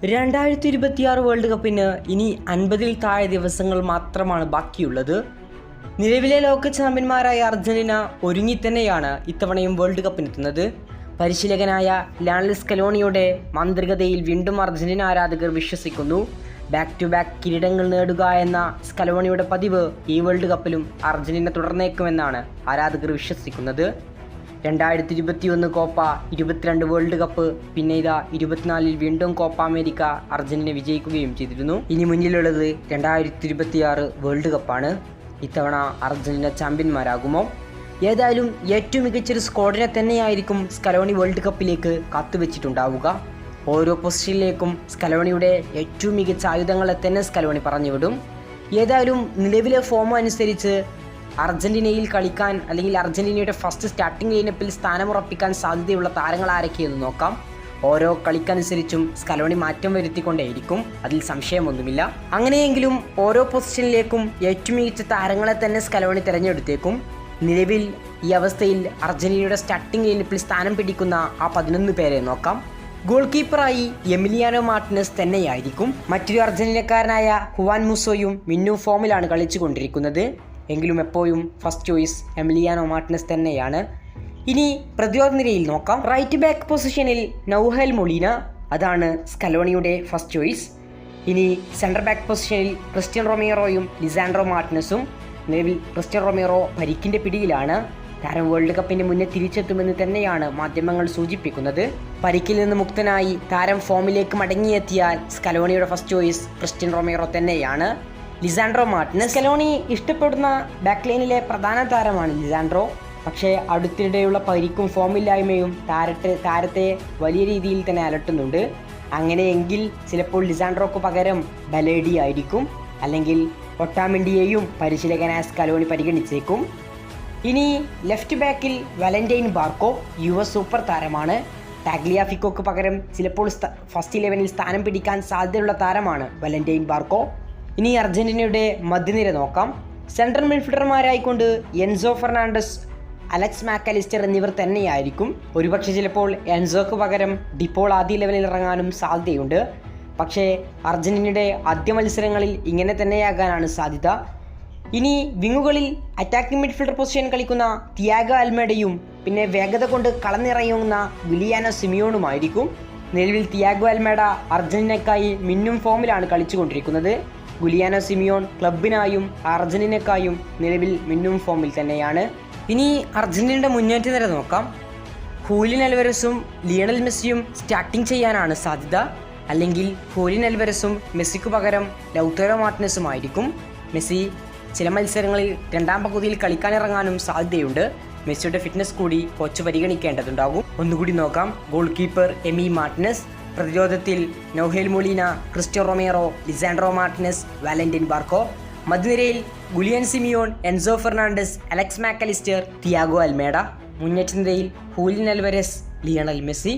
2026 world കപ്പിന് ഇനി 50-ൽ താഴെ ദിവസങ്ങൾ മാത്രമാണ് ബാക്കിയുള്ളത്. നിലവിലെ ലോക ചാമ്പ്യന്മാരായ അർജന്റീന ഒരുങ്ങിത്തന്നെയാണ് ഇത്തവണയും വേൾഡ് കപ്പിനെത്തുന്നത്. പരിശീലകനായ ലയണൽ സ്കലോണിയുടെ മാന്ത്രികതയിൽ വീണ്ടും അർജന്റീന ആരാധകർ വിശ്വസിക്കുന്നു. ബാക്ക് ടു ബാക്ക് കിരീടങ്ങൾ നേടുക എന്ന സ്കലോണിയുടെ പതിവ് ഈ വേൾഡ് കപ്പിലും അർജന്റീന തുടർന്നേക്കുമെന്നാണ് ആരാധകർ വിശ്വസിക്കുന്നത്. 2021 കോപ്പ, 22 വേൾഡ് കപ്പ്, പിന്നെ ഇതാ 24-ൽ വീണ്ടും കോപ്പ അമേരിക്ക അർജന്റീന വിജയിക്കുകയും ചെയ്തിരുന്നു. ഇനി മുന്നിലുള്ളത് 2026 വേൾഡ് കപ്പാണ്. ഇത്തവണ അർജന്റീന ചാമ്പ്യന്മാരാകുമോ? ഏതായാലും ഏറ്റവും മികച്ചൊരു സ്ക്വാഡിനെ തന്നെയായിരിക്കും സ്കലോണി വേൾഡ് കപ്പിലേക്ക് കാത്തുവെച്ചിട്ടുണ്ടാവുക. ഓരോ പൊസിഷനിലേക്കും സ്കലോണിയുടെ ഏറ്റവും മികച്ച ആയുധങ്ങളെ തന്നെ സ്കലോണി പറഞ്ഞുവിടും. ഏതായാലും നിലവിലെ ഫോം അനുസരിച്ച് അർജന്റീനയിൽ കളിക്കാൻ അല്ലെങ്കിൽ അർജന്റീനയുടെ ഫസ്റ്റ് സ്റ്റാർട്ടിംഗ് ലൈനപ്പിൽ സ്ഥാനമുറപ്പിക്കാൻ സാധ്യതയുള്ള താരങ്ങൾ ആരൊക്കെയെന്ന് നോക്കാം. ഓരോ കളിക്കനുസരിച്ചും സ്കലോണി മാറ്റം വരുത്തിക്കൊണ്ടേയിരിക്കും, അതിൽ സംശയമൊന്നുമില്ല. അങ്ങനെയെങ്കിലും ഓരോ പൊസിഷനിലേക്കും ഏറ്റവും മികച്ച താരങ്ങളെ തന്നെ സ്കലോണി തിരഞ്ഞെടുത്തേക്കും. നിലവിൽ ഈ അവസ്ഥയിൽ അർജന്റീനയുടെ സ്റ്റാർട്ടിംഗ് ലൈനപ്പിൽ സ്ഥാനം പിടിക്കുന്ന ആ 11 പേരെ നോക്കാം. ഗോൾ കീപ്പറായി എമിലിയാനോ മാർട്ടിനസ് തന്നെയായിരിക്കും. മറ്റൊരു അർജന്റീനക്കാരനായ ഹുവാൻ മുസോയും മിന്നും ഫോമിലാണ് കളിച്ചുകൊണ്ടിരിക്കുന്നത്. എങ്കിലും എപ്പോഴും ഫസ്റ്റ് ചോയ്സ് എമിലിയാനോ മാർട്ടിനസ് തന്നെയാണ്. ഇനി പ്രതിരോധ നിരയിൽ നോക്കാം. റൈറ്റ് ബാക്ക് പൊസിഷനിൽ നൗഹൽ മൊളീന, അതാണ് സ്കലോണിയുടെ ഫസ്റ്റ് ചോയ്സ്. ഇനി സെൻറ്റർ ബാക്ക് പൊസിഷനിൽ ക്രിസ്റ്റ്യൻ റൊമേറോയും ലിസാൻഡ്രോ മാർട്ടിനസും. നിലവിൽ ക്രിസ്റ്റ്യൻ റൊമേറോ പരിക്കിൻ്റെ പിടിയിലാണ്. താരം വേൾഡ് കപ്പിന് മുന്നേ തിരിച്ചെത്തുമെന്ന് തന്നെയാണ് മാധ്യമങ്ങൾ സൂചിപ്പിക്കുന്നത്. പരിക്കിൽ നിന്ന് മുക്തനായി താരം ഫോമിലേക്ക് മടങ്ങിയെത്തിയാൽ സ്കലോണിയുടെ ഫസ്റ്റ് ചോയ്സ് ക്രിസ്റ്റ്യൻ റൊമേറോ തന്നെയാണ്. ലിസാൻഡ്രോ മാർട്ടിനസ് സ്കലോണി ഇഷ്ടപ്പെടുന്ന ബാക്ക് ലൈനിലെ പ്രധാന താരമാണ് ലിസാൻഡ്രോ. പക്ഷേ അടുത്തിടെയുള്ള പരിക്കും ഫോമില്ലായ്മയും താരത്തെ വലിയ രീതിയിൽ തന്നെ അലട്ടുന്നുണ്ട്. അങ്ങനെയെങ്കിൽ ചിലപ്പോൾ ലിസാൻഡ്രോക്ക് പകരം ബലേഡി ആയിരിക്കും, അല്ലെങ്കിൽ ഒട്ടാമിണ്ടിയെയും പരിശീലകനായ സ്കലോണി പരിഗണിച്ചേക്കും. ഇനി ലെഫ്റ്റ് ബാക്കിൽ വാലന്റൈൻ ബാർക്കോ, US സൂപ്പർ താരമാണ്. ടാഗ്ലിയാഫിക്കോക്ക് പകരം ചിലപ്പോൾ ഫസ്റ്റ് 11-ൽ സ്ഥാനം പിടിക്കാൻ സാധ്യതയുള്ള താരമാണ് വാലന്റൈൻ ബാർക്കോ. ഇനി അർജന്റീനയുടെ മധ്യനിര നോക്കാം. സെൻട്രൽ മിഡ്ഫീൽഡർമാരായിക്കൊണ്ട് എൻസോ ഫെർണാണ്ടസ്, അലക്സ് മാക്കലിസ്റ്റർ എന്നിവർ തന്നെയായിരിക്കും. ഒരുപക്ഷെ ചിലപ്പോൾ എൻസോക്ക് പകരം ഡിപ്പോൾ ആദ്യ 11-ൽ ഇറങ്ങാനും സാധ്യതയുണ്ട്. പക്ഷേ അർജന്റീനയുടെ ആദ്യ മത്സരങ്ങളിൽ ഇങ്ങനെ തന്നെയാകാനാണ് സാധ്യത. ഇനി വിങ്ങുകളിൽ അറ്റാക്കിംഗ് മിഡ്ഫീൽഡർ പൊസിഷൻ കളിക്കുന്ന തിയാഗോ അൽമേഡയും പിന്നെ വേഗത കൊണ്ട് കളനിറയുന്ന ഗുലിയാനോ സിമിയോണുമായിരിക്കും. നിലവിൽ തിയാഗോ അൽമേഡ അർജന്റീനക്കായി മിന്നും ഫോമിലാണ് കളിച്ചുകൊണ്ടിരിക്കുന്നത്. ഗുലിയാനോ സിമിയോൺ ക്ലബിനായും അർജന്റീനക്കായും നിലവിൽ മിന്നും ഫോമിൽ തന്നെയാണ്. ഇനി അർജന്റീനയുടെ മുന്നേറ്റ നിര നോക്കാം. ഹൂലിയൻ അൽവരസും ലിയണൽ മെസ്സിയും സ്റ്റാർട്ടിംഗ് ചെയ്യാനാണ് സാധ്യത. അല്ലെങ്കിൽ ഹൂലിയൻ അൽവരസും മെസ്സിക്ക് പകരം ലൗതാരോ മാർട്ടിനസുമായിരിക്കും. മെസ്സി ചില മത്സരങ്ങളിൽ രണ്ടാം പകുതിയിൽ കളിക്കാനിറങ്ങാനും സാധ്യതയുണ്ട്. മെസ്സിയുടെ ഫിറ്റ്നസ് കൂടി കോച്ച് പരിഗണിക്കേണ്ടതുണ്ടാകും. ഒന്നുകൂടി നോക്കാം. ഗോൾ കീപ്പർ എമി മാർട്ടിനസ്, പ്രതിരോധത്തിൽ Nahuel Molina, Cristian Romero, Lisandro Martinez, Valentin Barco. മധ്യനിരയിൽ Giuliano Simeone, Enzo Fernandez, Alex MacAllister, Thiago Almada. മുന്നേറ്റ നിരയിൽ ഹൂലിയൻ അൽവരസ്, ലിയണൽ മെസ്സി.